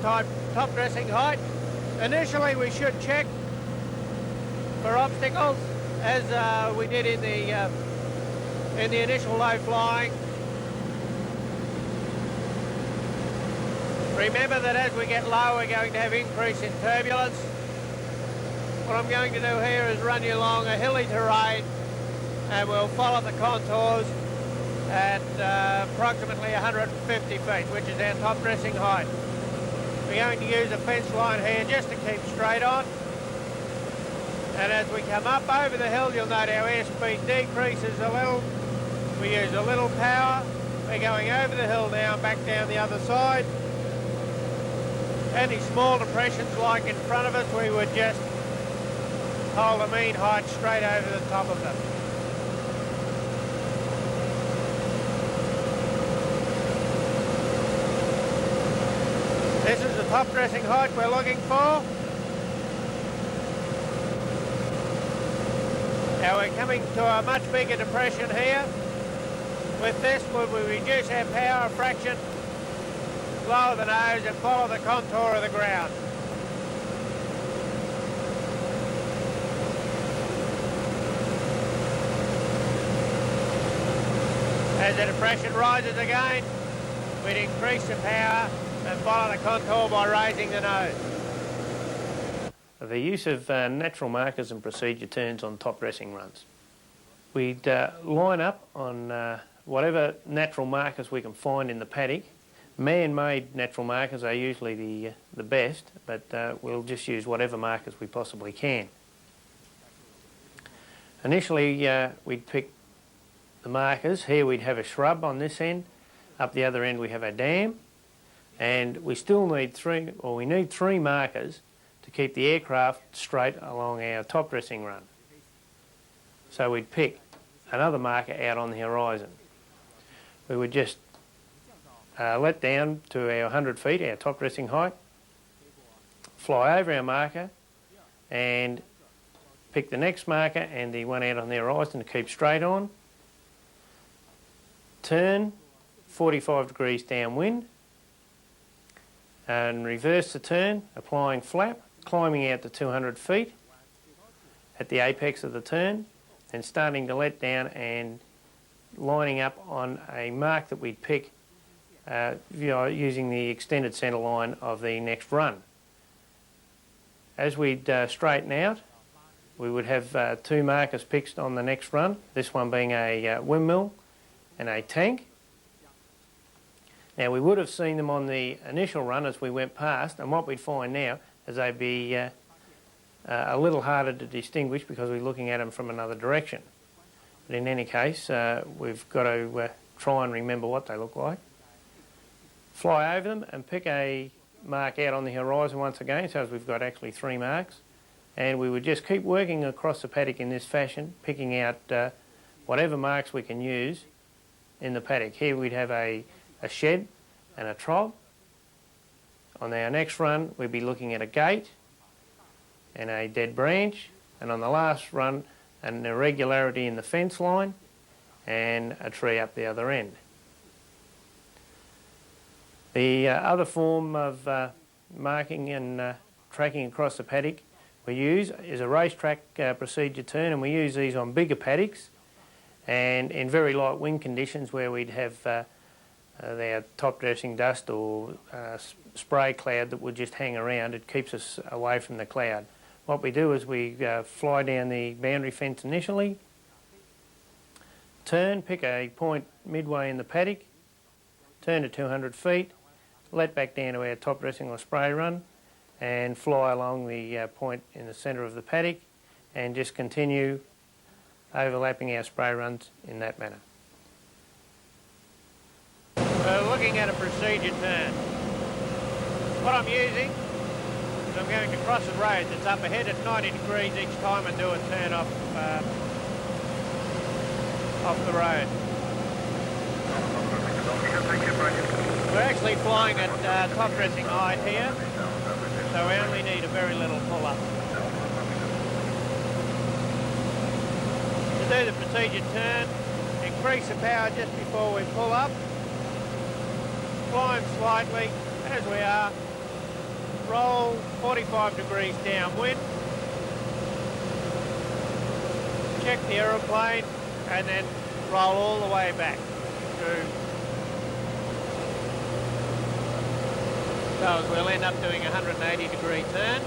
top dressing height. Initially we should check for obstacles as we did in the initial low flying. Remember that as we get low we're going to have increase in turbulence. What I'm going to do here is run you along a hilly terrain and we'll follow the contours at approximately 150 feet, which is our top dressing height. We're going to use a fence line here just to keep straight on. And as we come up over the hill, you'll note our airspeed decreases a little. We use a little power. We're going over the hill now and back down the other side. Any small depressions like in front of us, we would just hold the mean height straight over the top of them. This is the top dressing height we're looking for. Now we're coming to a much bigger depression here. With this, we reduce our power fraction, lower the nose and follow the contour of the ground. As the depression rises again, we'd increase the power and follow the contour by raising the nose. The use of natural markers and procedure turns on top dressing runs. We'd line up on whatever natural markers we can find in the paddock. Man-made natural markers are usually the best, but we'll just use whatever markers we possibly can. Initially we'd pick the markers. Here we'd have a shrub on this end, up the other end we have a dam, and we still need three markers to keep the aircraft straight along our top dressing run. So we'd pick another marker out on the horizon. We would just let down to our 100 feet, our top dressing height, fly over our marker and pick the next marker and the one out on the horizon to keep straight on. Turn 45 degrees downwind and reverse the turn, applying flap, climbing out to 200 feet at the apex of the turn and starting to let down and lining up on a mark that we'd pick using the extended centre line of the next run. As we'd straighten out, we would have two markers picked on the next run, this one being a windmill and a tank. Now we would have seen them on the initial run as we went past, and what we'd find now is they'd be a little harder to distinguish because we're looking at them from another direction. But in any case, we've got to try and remember what they look like. Fly over them and pick a mark out on the horizon once again, so as we've got actually three marks. And we would just keep working across the paddock in this fashion, picking out whatever marks we can use in the paddock. Here we'd have a shed and a trob. On our next run we'd be looking at a gate and a dead branch, and on the last run an irregularity in the fence line and a tree up the other end. The other form of marking and tracking across the paddock we use is a racetrack procedure turn, and we use these on bigger paddocks and in very light wind conditions where we'd have our top dressing dust or spray cloud that would just hang around. It keeps us away from the cloud. What we do is we fly down the boundary fence initially, turn, pick a point midway in the paddock, turn to 200 feet, let back down to our top dressing or spray run and fly along the point in the centre of the paddock and just continue overlapping our spray runs in that manner. We're looking at a procedure turn. What I'm using is I'm going to cross a road that's up ahead at 90 degrees each time and do a turn off the road. We're actually flying at top dressing height here, so we only need a very little pull-up. To do the procedure turn, increase the power just before we pull up, climb slightly as we are, roll 45 degrees downwind, check the aeroplane, and then roll all the way back through. So we'll end up doing a 180 degree turn.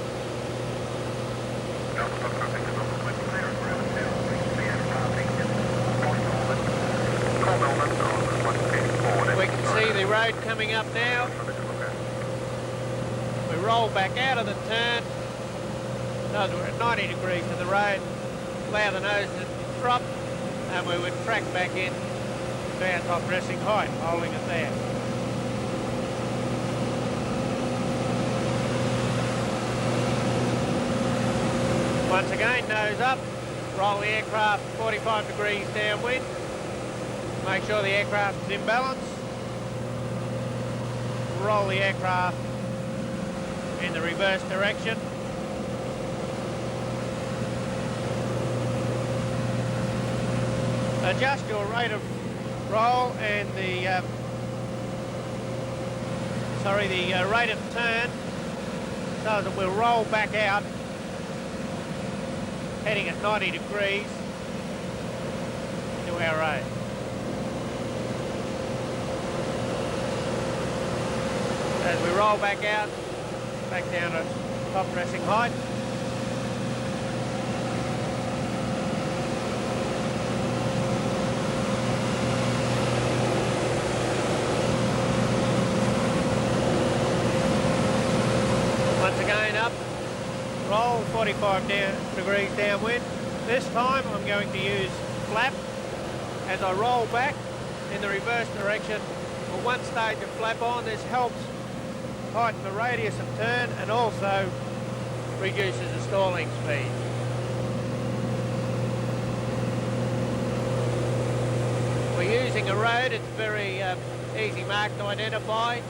We can see the road coming up now. We roll back out of the turn. So we're at 90 degrees of the road. Allow the nose to drop, and we would track back in to our top dressing height, holding it there. Once again, nose up, roll the aircraft 45 degrees downwind. Make sure the aircraft is in balance. Roll the aircraft in the reverse direction. Adjust your rate of roll and the rate of turn so that we'll roll back out heading at 90 degrees to our road. As we roll back out, back down to top dressing height. Once again up, roll 45 degrees downwind. This time I'm going to use flap as I roll back in the reverse direction. With one stage of flap on, this helps tighten the radius of turn and also reduces the stalling speed. We're using a road, it's a very easy mark to identify.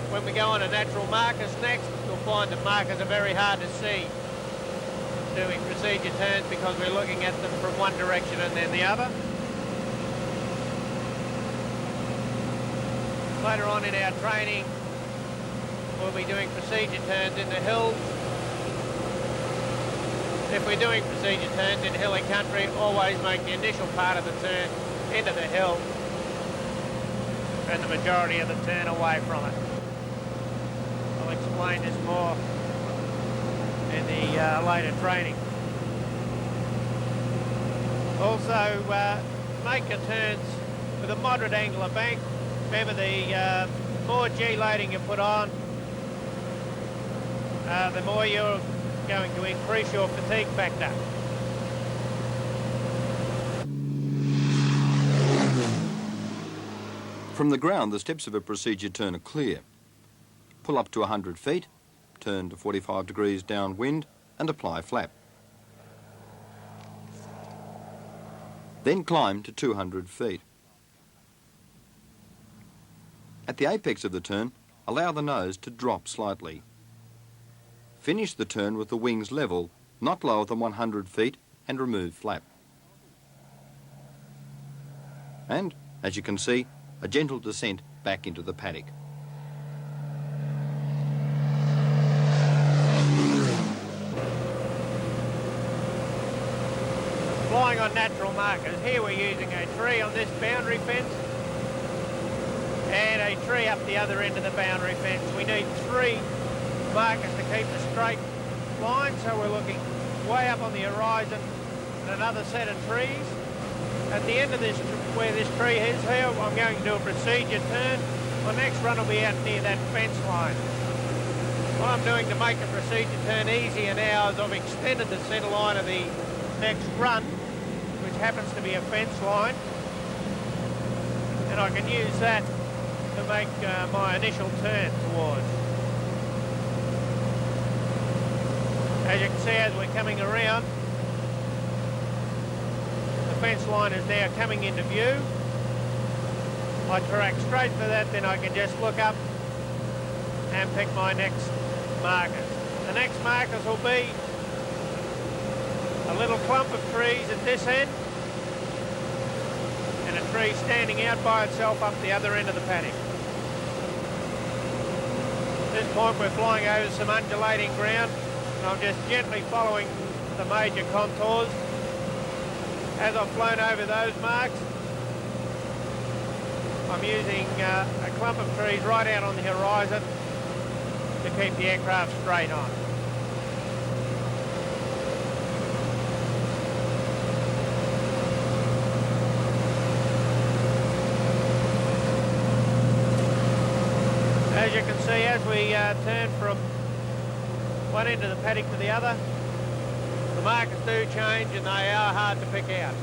When we go on to natural markers next, you'll find that markers are very hard to see doing procedure turns because we're looking at them from one direction and then the other. Later on in our training, we'll be doing procedure turns in the hills. If we're doing procedure turns in hilly country, always make the initial part of the turn into the hill and the majority of the turn away from it. I'll explain this more in the later training. Also, make your turns with a moderate angle of bank. Remember, the more G-loading you put on, the more you're going to increase your fatigue factor. From the ground, the steps of a procedure turn are clear. Pull up to 100 feet, turn to 45 degrees downwind and apply flap. Then climb to 200 feet. At the apex of the turn, allow the nose to drop slightly. Finish the turn with the wings level, not lower than 100 feet, and remove flap. And, as you can see, a gentle descent back into the paddock. Flying on natural markers. Here we're using a tree on this boundary fence and a tree up the other end of the boundary fence. We need 3 markers to keep a straight line, so we're looking way up on the horizon and another set of trees. At the end of this, where this tree is here, I'm going to do a procedure turn. My next run will be out near that fence line. What I'm doing to make the procedure turn easier now is I've extended the centre line of the next run, which happens to be a fence line, and I can use that to make my initial turn towards. As you can see, as we're coming around, the fence line is now coming into view. I track straight for that, then I can just look up and pick my next markers. The next markers will be a little clump of trees at this end and a tree standing out by itself up the other end of the paddock. this point we're flying over some undulating ground, and I'm just gently following the major contours. As I've flown over those marks, I'm using a clump of trees right out on the horizon to keep the aircraft straight on. As you can see, as we turn from one end of the paddock to the other, the markers do change and they are hard to pick out.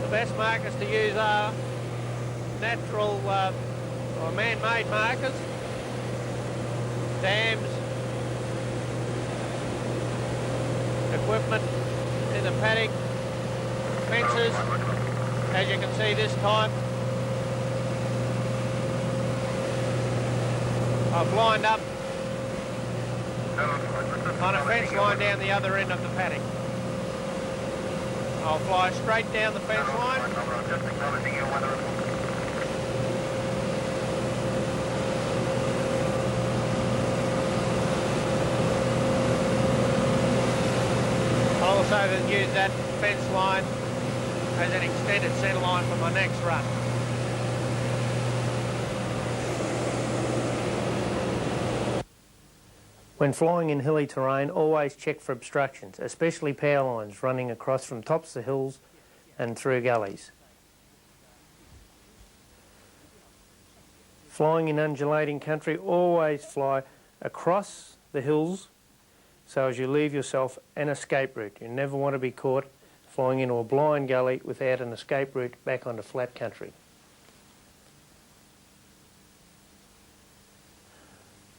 The best markers to use are natural or man-made markers, dams, equipment in the paddock, fences. As you can see this time, I've lined up on a fence line down the other end of the paddock. I'll fly straight down the fence line. I'll also then use that fence line as an extended centre line for my next run. When flying in hilly terrain, always check for obstructions, especially power lines running across from tops of hills and through gullies. Flying in undulating country, always fly across the hills so as you leave yourself an escape route. You never want to be caught flying into a blind gully without an escape route back onto flat country.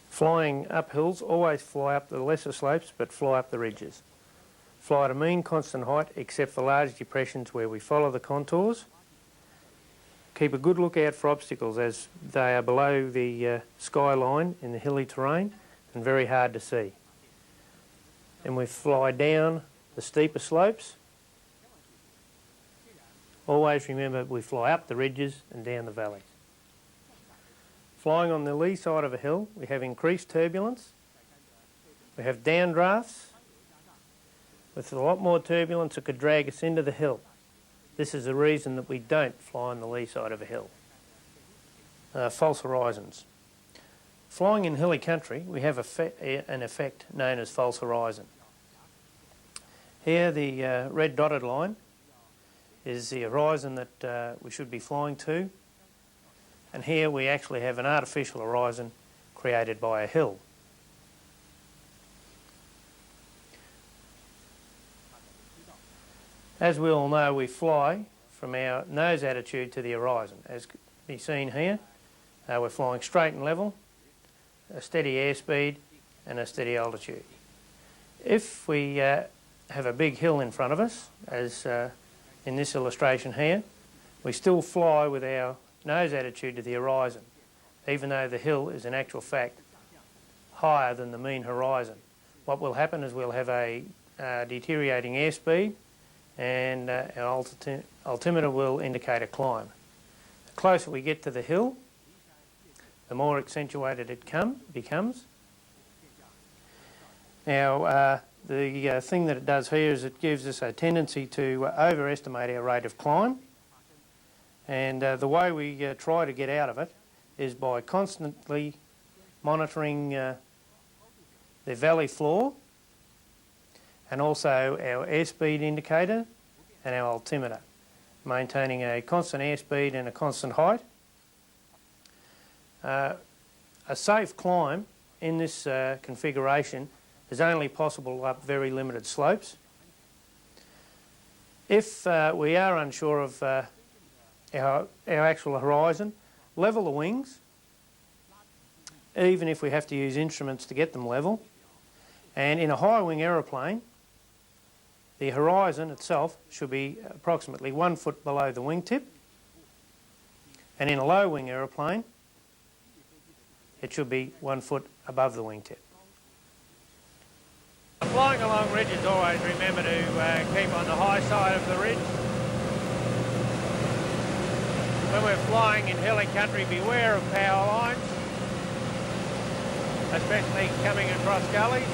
Flying up hills, always fly up the lesser slopes but fly up the ridges. Fly at a mean constant height except for large depressions where we follow the contours. Keep a good lookout for obstacles as they are below the skyline in the hilly terrain and very hard to see. And we fly down the steeper slopes. Always remember we fly up the ridges and down the valleys. Flying on the lee side of a hill, we have increased turbulence, we have downdrafts, with a lot more turbulence that could drag us into the hill. This is the reason that we don't fly on the lee side of a hill. False horizons. Flying in hilly country, we have an effect known as false horizon. Here the red dotted line is the horizon that we should be flying to. And here we actually have an artificial horizon created by a hill. As we all know, we fly from our nose attitude to the horizon. As can be seen here, we're flying straight and level, a steady airspeed and a steady altitude. If we have a big hill in front of us, as in this illustration here, we still fly with our nose attitude to the horizon, even though the hill is in actual fact higher than the mean horizon. What will happen is we'll have a deteriorating airspeed and our altimeter will indicate a climb. The closer we get to the hill, the more accentuated it becomes. Now, the thing that it does here is it gives us a tendency to overestimate our rate of climb. And the way we try to get out of it is by constantly monitoring the valley floor and also our airspeed indicator and our altimeter, maintaining a constant airspeed and a constant height. A safe climb in this configuration is only possible up very limited slopes. If we are unsure of our actual horizon, level the wings, even if we have to use instruments to get them level. And in a high wing aeroplane, the horizon itself should be approximately 1 foot below the wingtip. And in a low wing aeroplane, it should be 1 foot above the wingtip. Flying along ridges, always remember to keep on the high side of the ridge. When we're flying in hilly country, beware of power lines. especially coming across gullies.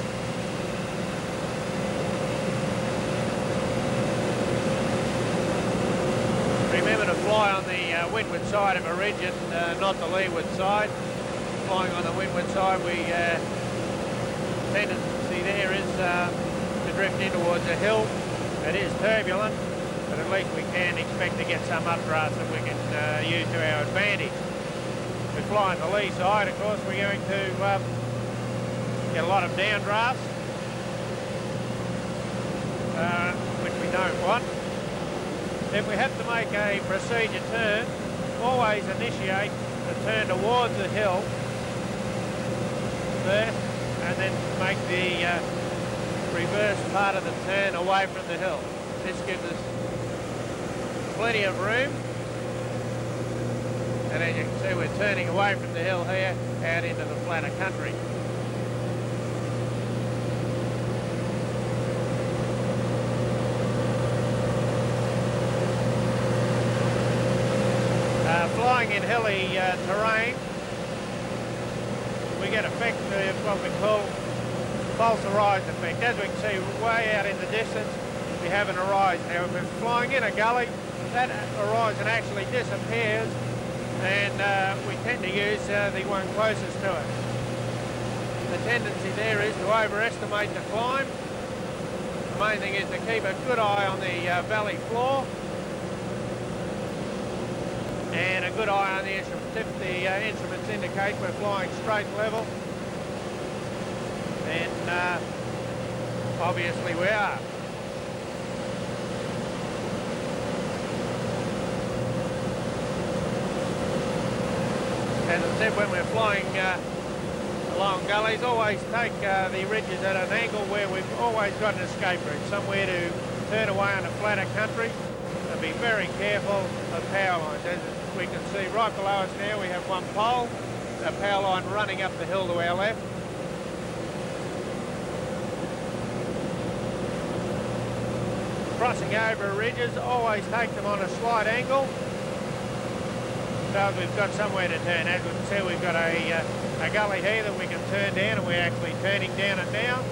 Remember to fly on the windward side of a ridge and not the leeward side. Flying on the windward side, tendency there is to drift in towards a hill. It is turbulent, but at least we can expect to get some updrafts that we can use to our advantage. If we fly on the lee side, of course, we're going to get a lot of downdrafts, which we don't want. If we have to make a procedure turn, always initiate the turn towards the hill first, and then make the reverse part of the turn away from the hill. This gives us plenty of room, and as you can see, we're turning away from the hill here out into the flatter country. Flying in hilly terrain, we get effect of what we call false horizon effect. As we can see, way out in the distance, we have an horizon. Now, if we're flying in a gully, that horizon actually disappears, and we tend to use the one closest to it. The tendency there is to overestimate the climb. The main thing is to keep a good eye on the valley floor, and a good eye on the instruments. If the instruments indicate we're flying straight level, then obviously we are. As I said, when we're flying along gullies, always take the ridges at an angle where we've always got an escape route, somewhere to turn away on a flatter country, and be very careful of power lines. As we can see right below us now, we have one pole, a power line running up the hill to our left. Crossing over ridges, always take them on a slight angle, so we've got somewhere to turn. As we can see, we've got a gully here that we can turn down, and we're actually turning down it now.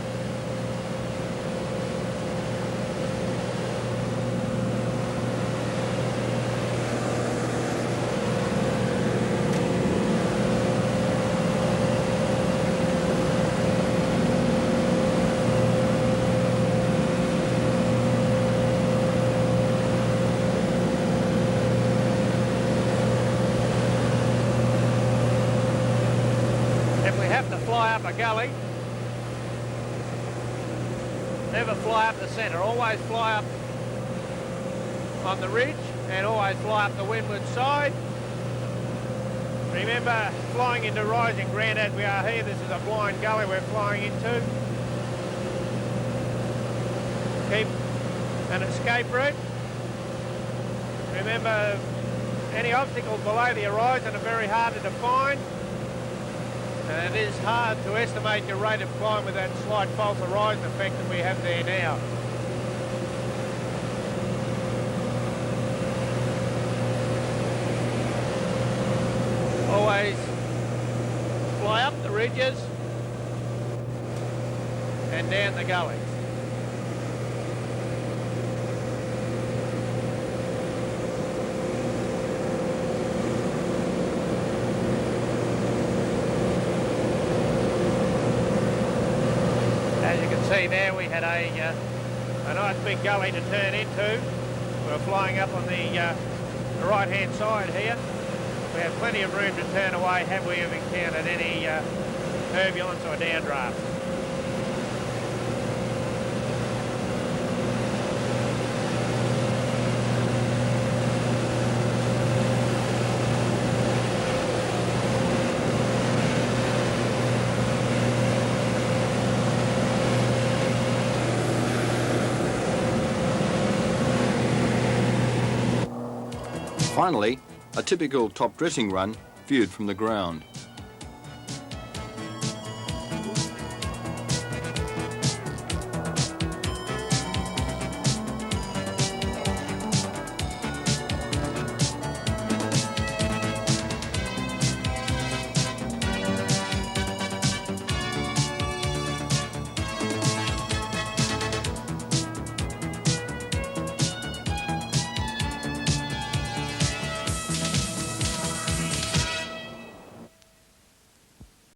Fly up a gully, never fly up the centre, always fly up on the ridge and always fly up the windward side. Remember, flying into rising ground as we are here, this is a blind gully we're flying into. Keep an escape route. Remember, any obstacles below the horizon are very hard to define. And it is hard to estimate your rate of climb with that slight false horizon effect that we have there now. Always fly up the ridges and down the gullies. See there, we had a nice big gully to turn into. We're flying up on the right hand side here. We have plenty of room to turn away had we have encountered any turbulence or downdraft. Finally, a typical top dressing run viewed from the ground.